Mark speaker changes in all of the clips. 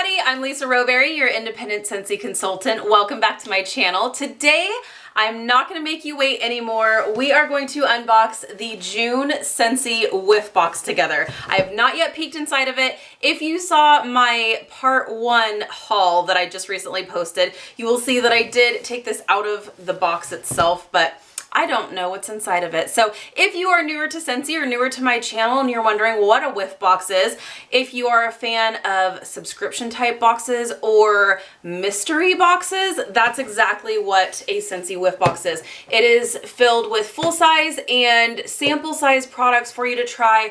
Speaker 1: everybody, I'm Lisa Rowberry, your independent Scentsy consultant. Welcome back to my channel. Today, I'm not going to make you wait anymore. We are going to unbox the June Scentsy Whiff Box together. I have not yet peeked inside of it. If you saw my part 1 haul that I just recently posted, you will see that I did take this out of the box itself, but I don't know what's inside of it. So if you are newer to Scentsy or newer to my channel and you're wondering what a whiff box is, if you are a fan of subscription type boxes or mystery boxes, that's exactly what a Scentsy whiff box is. It is filled with full size and sample size products for you to try.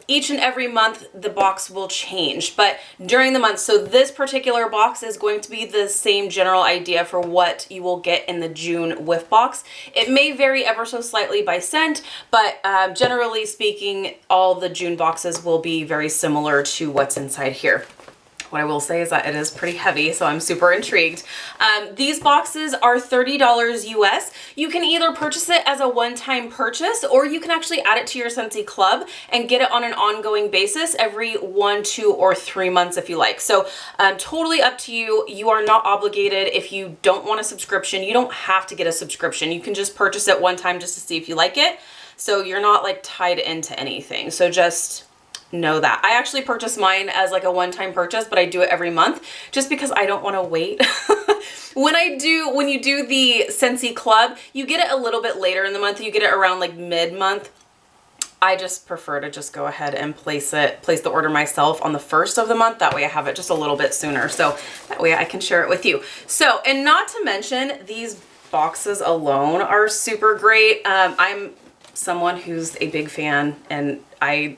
Speaker 1: Each and every month the box will change, but during the month, so this particular box is going to be the same general idea for what you will get in the June whiff box. It may vary ever so slightly by scent, but generally speaking, all the June boxes will be very similar to what's inside here. What I will say is that it is pretty heavy, so I'm super intrigued. These boxes are $30 US. You can either purchase it as a one-time purchase, or you can actually add it to your Scentsy Club and get it on an ongoing basis every 1, 2, or 3 months if you like. So totally up to you. You are not obligated. If you don't want a subscription, you don't have to get a subscription. You can just purchase it one time just to see if you like it. So you're not like tied into anything. So just know that. I actually purchased mine as like a one-time purchase, but I do it every month just because I don't want to wait. When you do the Scentsy Club, you get it a little bit later in the month. You get it around like mid-month. I just prefer to just go ahead and place the order myself on the 1st of the month. That way I have it just a little bit sooner. So that way I can share it with you. So, and not to mention, these boxes alone are super great. I'm someone who's a big fan, and I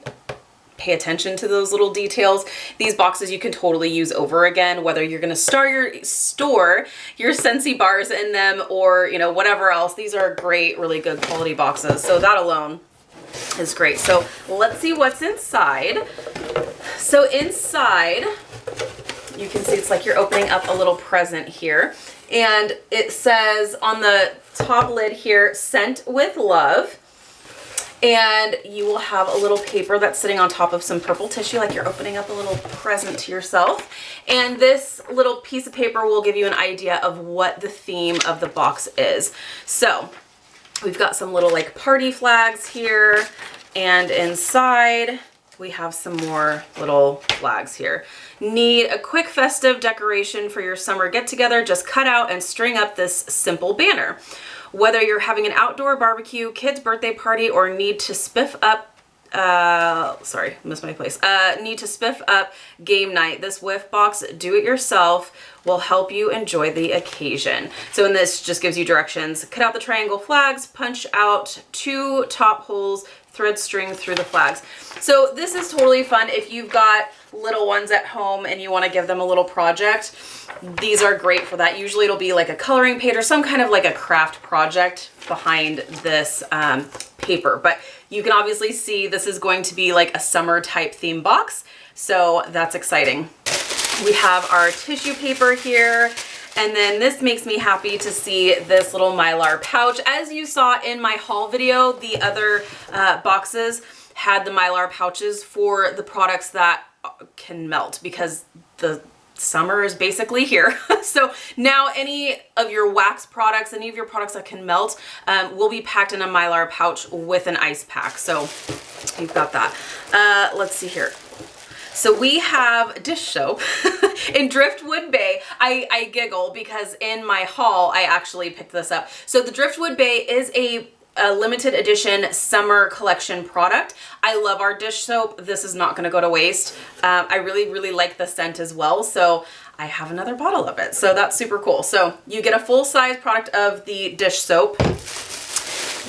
Speaker 1: pay attention to those little details. These boxes you can totally use over again, whether you're gonna store your Scentsy bars in them or, you know, whatever else. These are great, really good quality boxes. So that alone is great. So let's see what's inside. So inside, you can see it's like you're opening up a little present here. And it says on the top lid here, "Scent with Love." And you will have a little paper that's sitting on top of some purple tissue, like you're opening up a little present to yourself. And this little piece of paper will give you an idea of what the theme of the box is. So we've got some little like party flags here, and inside we have some more little flags here. Need a quick festive decoration for your summer get-together? Just cut out and string up this simple banner. Whether you're having an outdoor barbecue, kid's birthday party, or need to spiff up, sorry, missed my place. Need to spiff up game night, this whiff box do-it-yourself will help you enjoy the occasion. So in this just gives you directions. Cut out the triangle flags, punch out 2 top holes, thread string through the flags. So this is totally fun if you've got little ones at home and you want to give them a little project. These are great for that. Usually it'll be like a coloring page or some kind of like a craft project behind this paper. But you can obviously see this is going to be like a summer type theme box. So that's exciting. We have our tissue paper here. And then this makes me happy to see this little Mylar pouch. As you saw in my haul video, the other boxes had the Mylar pouches for the products that can melt because the summer is basically here. So now any of your wax products, any of your products that can melt will be packed in a Mylar pouch with an ice pack. So you've got that. Let's see here. So we have dish soap in Driftwood Bay. I giggle because in my haul, I actually picked this up. So the Driftwood Bay is a limited edition summer collection product. I love our dish soap. This is not gonna go to waste. I really, really like the scent as well. So I have another bottle of it. So that's super cool. So you get a full size product of the dish soap.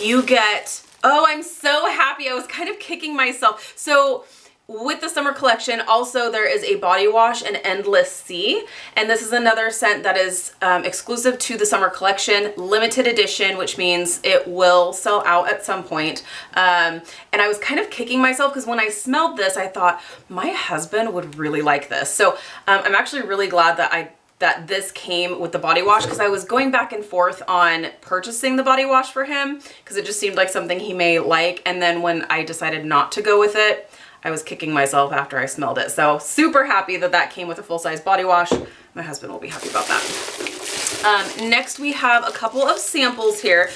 Speaker 1: You get, oh, I'm so happy. I was kind of kicking myself. So with the summer collection, also there is a body wash, an Endless Sea, and this is another scent that is exclusive to the summer collection, limited edition, which means it will sell out at some point. And I was kind of kicking myself because when I smelled this, I thought my husband would really like this. So I'm actually really glad that this came with the body wash because I was going back and forth on purchasing the body wash for him because it just seemed like something he may like. And then when I decided not to go with it, I was kicking myself after I smelled it. So super happy that that came with a full-size body wash. My husband will be happy about that. Next we have a couple of samples here.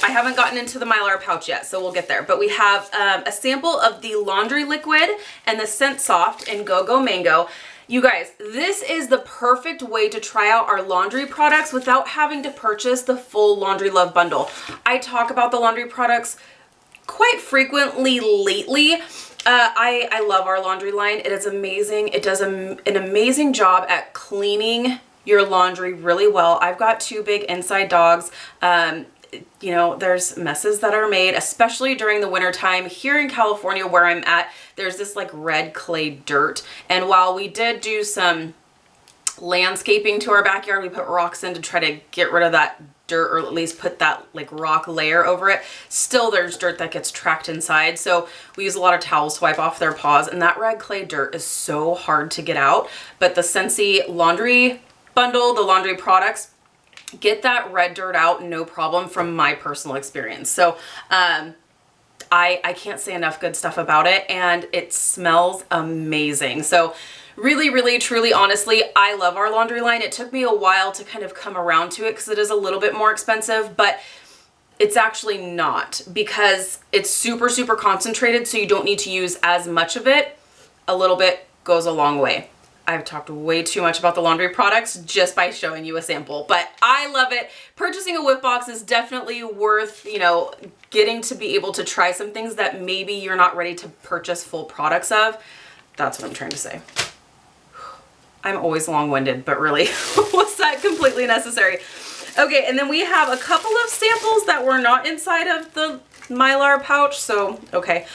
Speaker 1: I haven't gotten into the Mylar Pouch yet, so we'll get there. But we have a sample of the laundry liquid and the Scent Soft in Go Go Mango. You guys, this is the perfect way to try out our laundry products without having to purchase the full Laundry Love bundle. I talk about the laundry products quite frequently lately. I love our laundry line. It is amazing. It does an amazing job at cleaning your laundry really well. I've got 2 big inside dogs. You know, there's messes that are made, especially during the winter time. Here in California where I'm at, there's this like red clay dirt. And while we did do some landscaping to our backyard, we put rocks in to try to get rid of that dirt, or at least put that like rock layer over it. Still there's dirt that gets tracked inside. So we use a lot of towels to wipe off their paws, and that red clay dirt is so hard to get out. But the Scentsy laundry bundle, the laundry products, get that red dirt out no problem from my personal experience. So I can't say enough good stuff about it, and it smells amazing. So really, really, truly, honestly, I love our laundry line. It took me a while to kind of come around to it because it is a little bit more expensive, but it's actually not, because it's super, super concentrated, so you don't need to use as much of it. A little bit goes a long way. I've talked way too much about the laundry products just by showing you a sample, but I love it. Purchasing a whiff box is definitely worth, you know, getting to be able to try some things that maybe you're not ready to purchase full products of. That's what I'm trying to say. I'm always long-winded, but really, was that completely necessary? Okay, and then we have a couple of samples that were not inside of the Mylar pouch, so okay.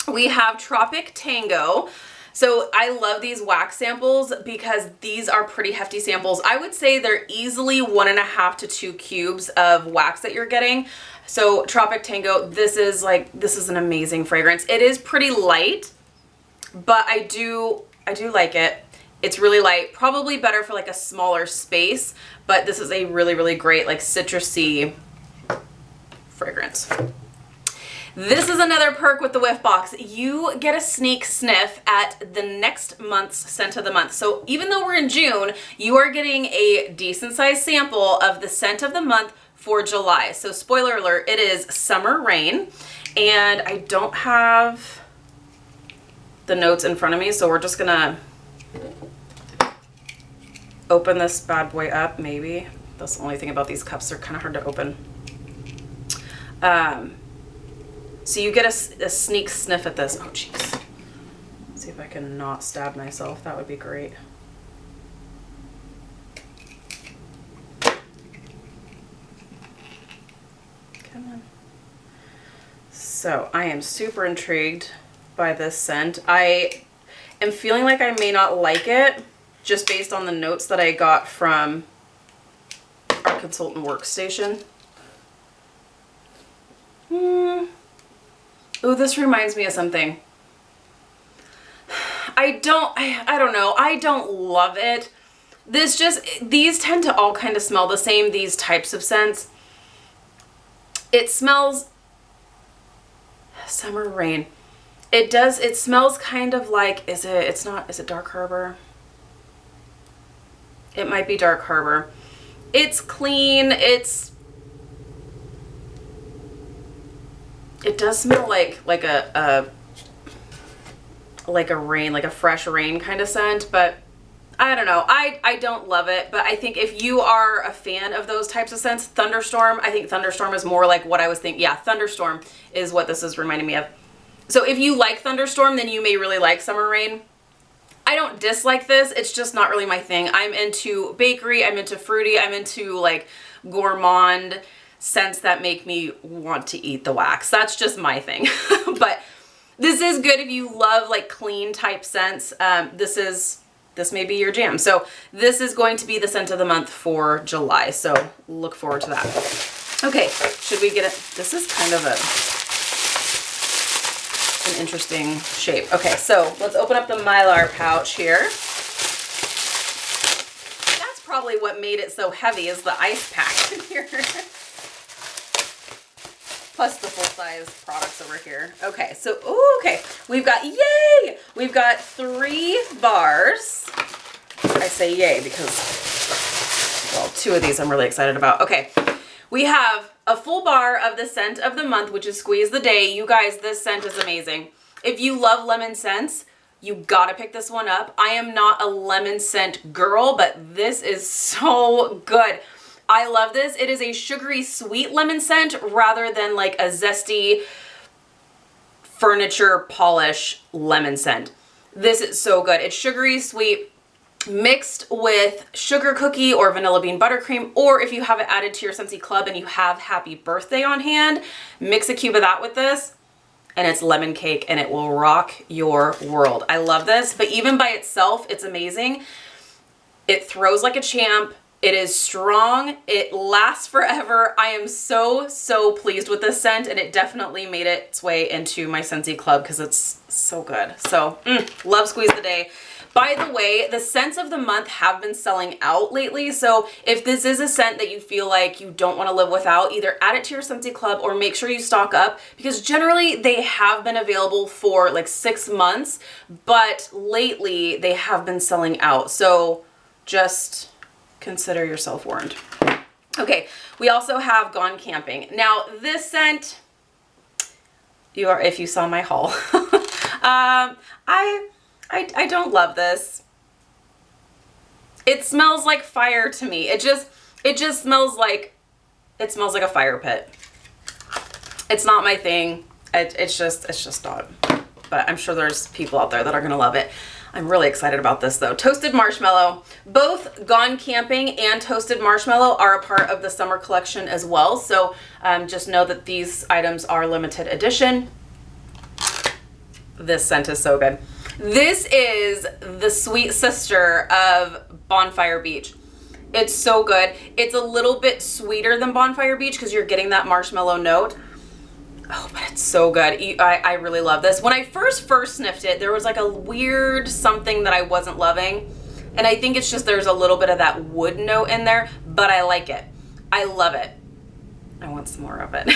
Speaker 1: We have Tropic Tango. So I love these wax samples because these are pretty hefty samples. I would say they're easily 1.5 to 2 cubes of wax that you're getting. So Tropic Tango, this is an amazing fragrance. It is pretty light, but I do like it. It's really light, probably better for like a smaller space, but this is a really, really great like citrusy fragrance. This is another perk with the whiff box. You get a sneak sniff at the next month's scent of the month. So even though we're in June, you are getting a decent sized sample of the scent of the month for July. So spoiler alert, it is Summer Rain, and I don't have the notes in front of me, so we're just gonna open this bad boy up, maybe. That's the only thing about these cups, they're kind of hard to open. So you get a sneak sniff at this. Oh, jeez. See if I can not stab myself. That would be great. Come on. So I am super intrigued by this scent. I am feeling like I may not like it just based on the notes that I got from our consultant workstation. Oh, this reminds me of something. I don't know. I don't love it. These tend to all kind of smell the same, these types of scents. It smells Summer Rain. It smells kind of like, is it Dark Harbor? It might be Dark Harbor. It's clean, it does smell like a rain, like a fresh rain kind of scent, but I don't know. I don't love it, but I think if you are a fan of those types of scents, Thunderstorm, I think Thunderstorm is more like what I was thinking. Yeah, Thunderstorm is what this is reminding me of. So if you like Thunderstorm, then you may really like Summer Rain. I don't dislike this. It's just not really my thing. I'm into bakery. I'm into fruity. I'm into like gourmand scents that make me want to eat the wax. That's just my thing. But this is good if you love like clean type scents. This may be your jam. So this is going to be the scent of the month for July. So look forward to that. Okay, should we get it? This is kind of an interesting shape. Okay, so let's open up the Mylar pouch here. That's probably what made it so heavy, is the ice pack in here. plus the full-size products over here. Okay, so, ooh, okay, we've got, yay! We've got 3 bars. I say yay because, well, 2 of these I'm really excited about. Okay, we have a full bar of the scent of the month, which is Squeeze the Day. You guys, this scent is amazing. If you love lemon scents, you gotta pick this one up. I am not a lemon scent girl, but this is so good. I love this. It is a sugary sweet lemon scent rather than like a zesty furniture polish lemon scent. This is so good. It's sugary sweet mixed with sugar cookie or vanilla bean buttercream, or if you have it added to your Scentsy Club and you have Happy Birthday on hand, mix a cube of that with this and it's lemon cake and it will rock your world. I love this, but even by itself, it's amazing. It throws like a champ. It is strong. It lasts forever. I am so, so pleased with this scent, and it definitely made its way into my Scentsy Club because it's so good. So, love Squeeze the Day. By the way, the scents of the month have been selling out lately, so if this is a scent that you feel like you don't want to live without, either add it to your Scentsy Club or make sure you stock up, because generally they have been available for like 6 months, but lately they have been selling out. So just consider yourself warned. Okay, we also have Gone Camping. Now this scent, if you saw my haul, I don't love this. It smells like fire to me. It just smells like, it smells like a fire pit. It's not my thing. It's just not. But I'm sure there's people out there that are gonna love it. I'm really excited about this though. Toasted Marshmallow. Both Gone Camping and Toasted Marshmallow are a part of the summer collection as well. So just know that these items are limited edition. This scent is so good. This is the sweet sister of Bonfire Beach. It's so good. It's a little bit sweeter than Bonfire Beach because you're getting that marshmallow note. Oh, but it's so good. I really love this. When I first sniffed it, there was like a weird something that I wasn't loving. And I think it's just there's a little bit of that wood note in there, but I like it. I love it. I want some more of it.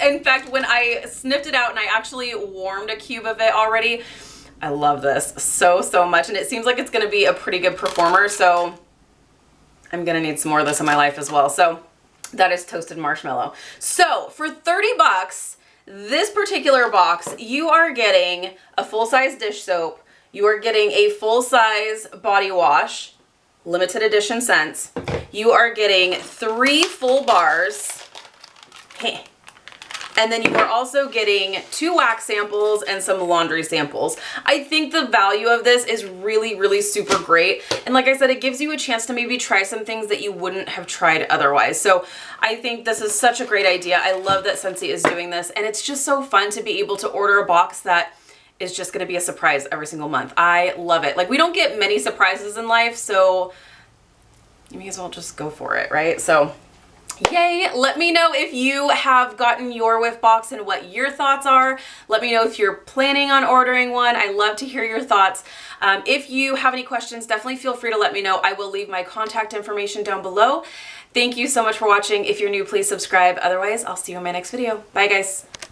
Speaker 1: In fact, when I sniffed it out and I actually warmed a cube of it already, I love this so, so much. And it seems like it's going to be a pretty good performer. So I'm going to need some more of this in my life as well. So that is Toasted Marshmallow. So for 30 bucks, this particular box, you are getting a full-size dish soap. You are getting a full-size body wash, limited edition scents. You are getting 3 full bars. Hey. And then you are also getting 2 wax samples and some laundry samples. I think the value of this is really, really super great. And like I said, it gives you a chance to maybe try some things that you wouldn't have tried otherwise. So I think this is such a great idea. I love that Scentsy is doing this. And it's just so fun to be able to order a box that is just going to be a surprise every single month. I love it. Like, we don't get many surprises in life, so you may as well just go for it, right? So yay. Let me know if you have gotten your whiff box and what your thoughts are. Let me know if you're planning on ordering one. I love to hear your thoughts. If you have any questions, definitely feel free to let me know. I will leave my contact information down below. Thank you so much for watching. If you're new, please subscribe. Otherwise, I'll see you in my next video. Bye, guys.